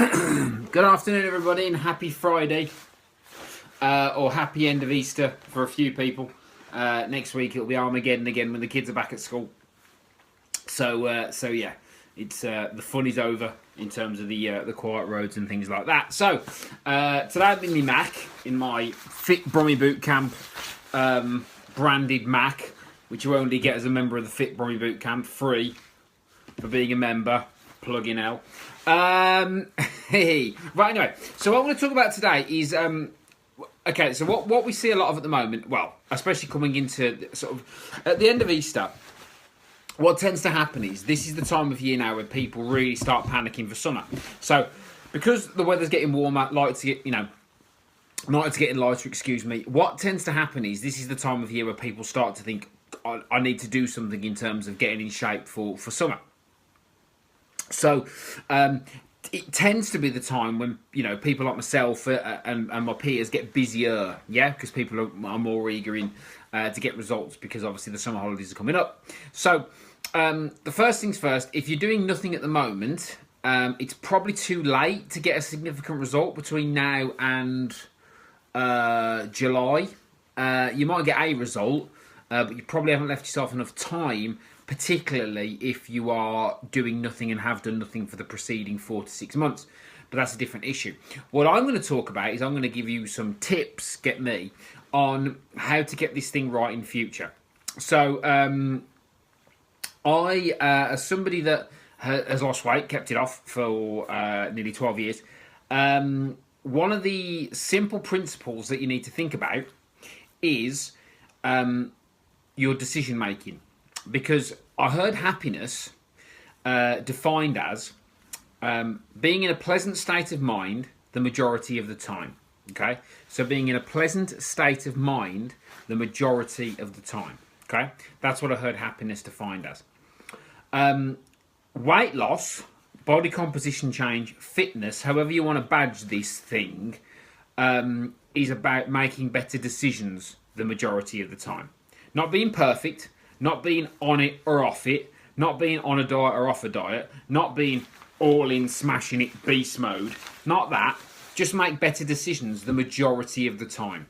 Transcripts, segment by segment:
Good afternoon, everybody, and happy Friday, or happy end of Easter for a few people. Next week it'll be Armageddon again when the kids are back at school. So yeah, it's the fun is over in terms of the quiet roads and things like that. So today I've been in my Mac, in my Fit Brummie Bootcamp branded Mac, which you only get as a member of the Fit Brummie Bootcamp, free for being a member. Plug in L. Hey, right, anyway, so what I want to talk about today is okay, so what we see a lot of at the moment, well, especially coming into sort of at the end of Easter, what tends to happen is this is the time of year now where people really start panicking for summer. So because the weather's getting warmer, nights getting lighter, excuse me, what tends to happen is this is the time of year where people start to think, I need to do something in terms of getting in shape for summer. So it tends to be the time when, you know, people like myself and my peers get busier, yeah, because people are more eager to get results because obviously the summer holidays are coming up. So the first things first, if you're doing nothing at the moment, it's probably too late to get a significant result between now and July. You might get a result, but you probably haven't left yourself enough time, particularly if you are doing nothing and have done nothing for the preceding 4 to 6 months. But that's a different issue. What I'm going to talk about is I'm going to give you some tips, get me, on how to get this thing right in future. So I, as somebody that has lost weight, kept it off for nearly 12 years, one of the simple principles that you need to think about is your decision making. Because I heard happiness defined as being in a pleasant state of mind the majority of the time. Okay, so being in a pleasant state of mind the majority of the time. Okay, that's what I heard happiness defined as. Weight loss, body composition change, fitness, however you want to badge this thing, is about making better decisions the majority of the time. Not being perfect. Not being on it or off it, not being on a diet or off a diet, not being all in, smashing it, beast mode, not that. Just make better decisions the majority of the time.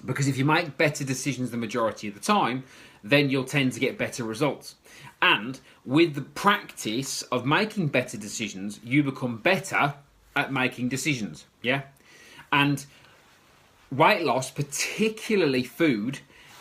Because if you make better decisions the majority of the time, then you'll tend to get better results. And with the practice of making better decisions, you become better at making decisions, yeah? And weight loss, particularly food,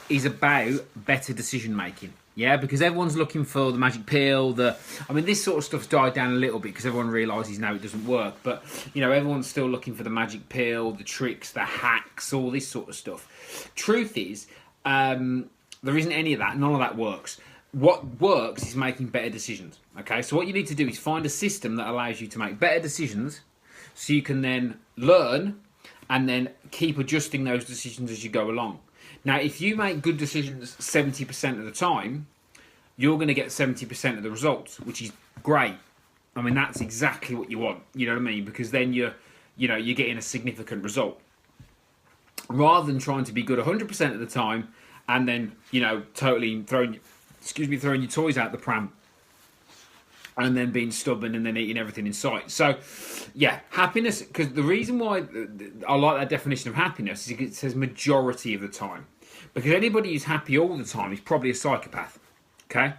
is about better decision making, yeah, because everyone's looking for the magic pill. This sort of stuff's died down a little bit because everyone realises now it doesn't work, but you know, everyone's still looking for the magic pill, the tricks, the hacks, all this sort of stuff. Truth is, there isn't any of that. None of that works. What works is making better decisions. Okay, so what you need to do is find a system that allows you to make better decisions, so you can then learn and then keep adjusting those decisions as you go along. Now, if you make good decisions 70% of the time, you're going to get 70% of the results, which is great. I mean, that's exactly what you want. You know what I mean? Because then you're getting a significant result. Rather than trying to be good 100% of the time and then, you know, totally throwing your toys out the pram and then being stubborn and then eating everything in sight. So, yeah, happiness, because the reason why I like that definition of happiness is it says majority of the time. Because anybody who's happy all the time is probably a psychopath, okay?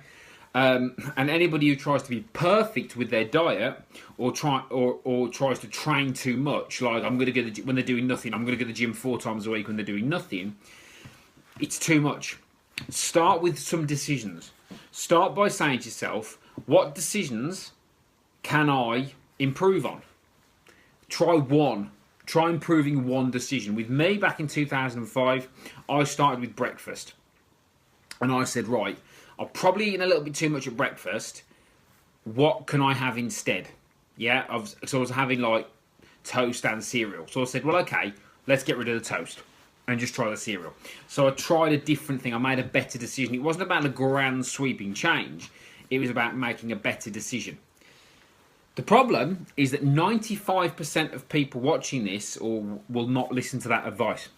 And anybody who tries to be perfect with their diet or tries to train too much, like I'm going to go when they're doing nothing, I'm going to go to the gym 4 times a week when they're doing nothing, it's too much. Start with some decisions. Start by saying to yourself, what decisions can I improve on? Try improving one decision. With me, back in 2005, I started with breakfast. And I said, right, I've probably eaten a little bit too much at breakfast. What can I have instead? Yeah, so I was having like toast and cereal. So I said, well, okay, let's get rid of the toast and just try the cereal. So I tried a different thing. I made a better decision. It wasn't about a grand sweeping change. It was about making a better decision. The problem is that 95% of people watching this will not listen to that advice.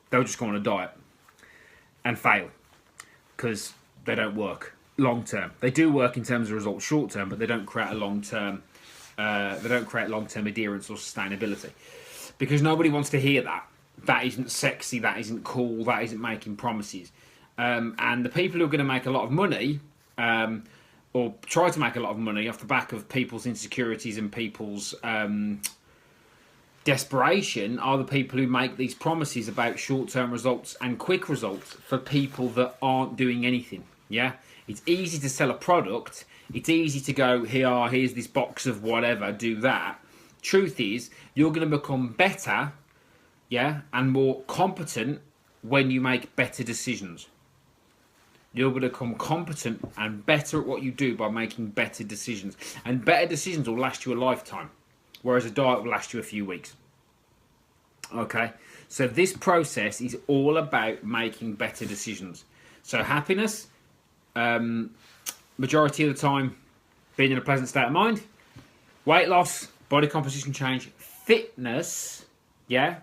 They'll just go on a diet and fail because they don't work long term. They do work in terms of results short term, but they don't create a long term They don't create long-term adherence or sustainability, because nobody wants to hear that. That isn't sexy. That isn't cool. That isn't making promises. And the people who are going to make a lot of money, or try to make a lot of money off the back of people's insecurities and people's desperation, are the people who make these promises about short-term results and quick results for people that aren't doing anything. Yeah, it's easy to sell a product. It's easy to go, here's this box of whatever, do that. Truth is, you're going to become better, yeah, and more competent when you make better decisions. You're going to become competent and better at what you do by making better decisions. And better decisions will last you a lifetime, whereas a diet will last you a few weeks. Okay? So this process is all about making better decisions. So happiness, majority of the time, being in a pleasant state of mind. Weight loss, body composition change, fitness, yeah?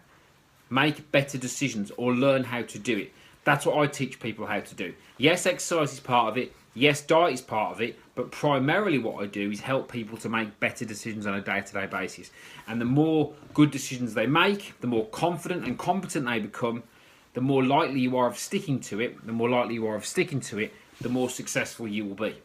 Make better decisions or learn how to do it. That's what I teach people how to do. Yes, exercise is part of it. Yes, diet is part of it. But primarily what I do is help people to make better decisions on a day-to-day basis. And the more good decisions they make, the more confident and competent they become, the more likely you are of sticking to it. The more likely you are of sticking to it, the more successful you will be.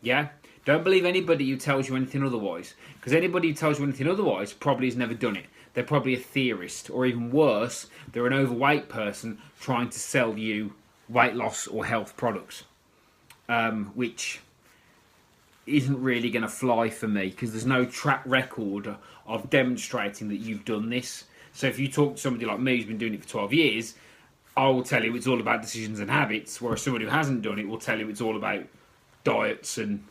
Yeah? Don't believe anybody who tells you anything otherwise. Because anybody who tells you anything otherwise probably has never done it. They're probably a theorist, or even worse, they're an overweight person trying to sell you weight loss or health products, which isn't really going to fly for me, because there's no track record of demonstrating that you've done this. So if you talk to somebody like me who's been doing it for 12 years, I will tell you it's all about decisions and habits, whereas somebody who hasn't done it will tell you it's all about diets and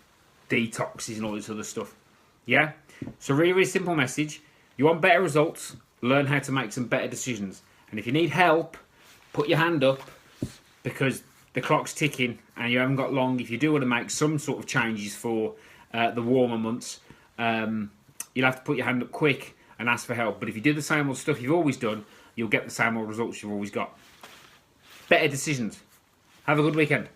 detoxes and all this other stuff. Yeah? So really, really simple message. You want better results, learn how to make some better decisions. And if you need help, put your hand up, because the clock's ticking and you haven't got long. If you do want to make some sort of changes for the warmer months, you'll have to put your hand up quick and ask for help. But if you do the same old stuff you've always done, you'll get the same old results you've always got. Better decisions. Have a good weekend.